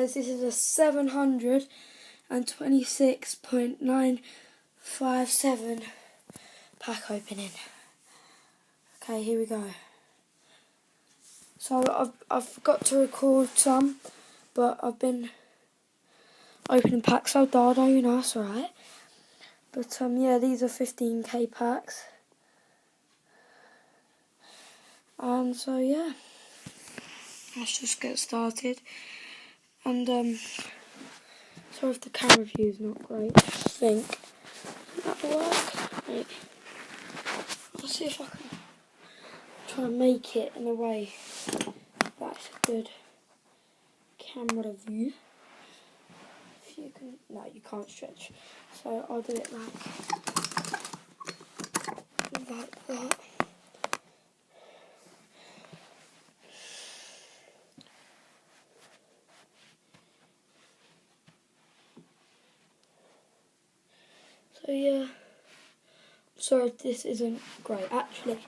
guys, this is a 726.957 pack opening. Okay, here we go. So I've forgot to record some, but I've been opening packs so Dado, you know, that's alright. But yeah, these are 15k packs. And so yeah, let's just get started. And sorry if the camera view is not great. I think that'll work. Wait. I'll see if I can try and make it in a way that's a good camera view. If you can, no, you can't stretch. So I'll do it like that. So yeah, sorry if this isn't great. Actually,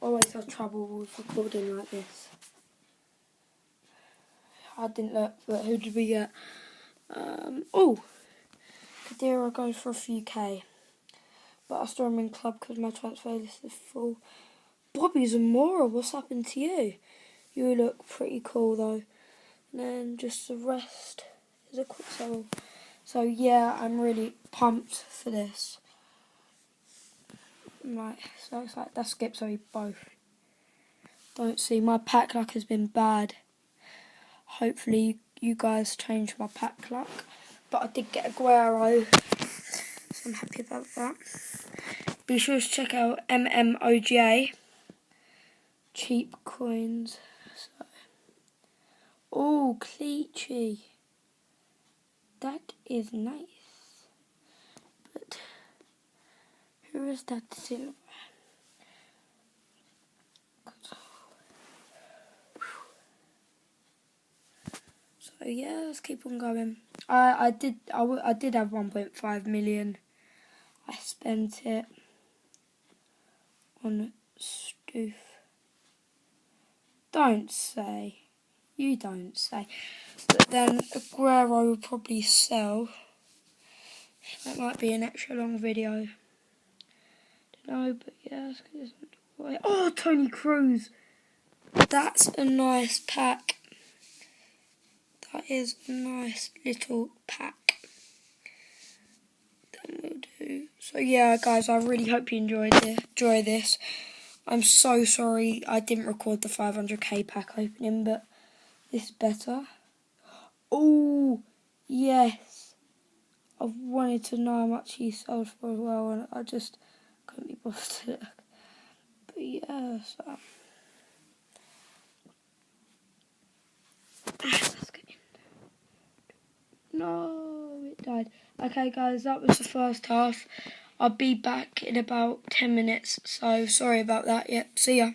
I always have trouble with recording like this. I didn't look, but who did we get? Oh, Khedira goes for a few K. But I still am in club because my transfer list is full. Bobby Zamora, what's happened to you? You look pretty cool though. And then just the rest is a quick sell. So yeah, I'm really pumped for this. Right, so it's like that skips over both. Don't see, my pack luck has been bad. Hopefully you guys change my pack luck. But I did get Aguero, so I'm happy about that. Be sure to check out MMOGA. Cheap coins. So. Oh, Cleachy. That is nice. But who is that silver? So yeah, let's keep on going. I did have 1.5 million. I spent it on Stoof. Don't say. You don't say. But then Aguero will probably sell. That might be an extra long video. Don't know, but yeah, let's get this one. Oh, Tony Cruz. That's a nice pack. That is a nice little pack. Then we'll do. So yeah, guys, I really hope you enjoy this. I'm so sorry I didn't record the 500k pack opening, but this is better. Oh, yes. I've wanted to know how much he sold for as well, and I just couldn't be bothered to look. But yeah, so. Let's get in. No, it died. Okay, guys, that was the first half. I'll be back in about 10 minutes, so sorry about that. Yep, see ya.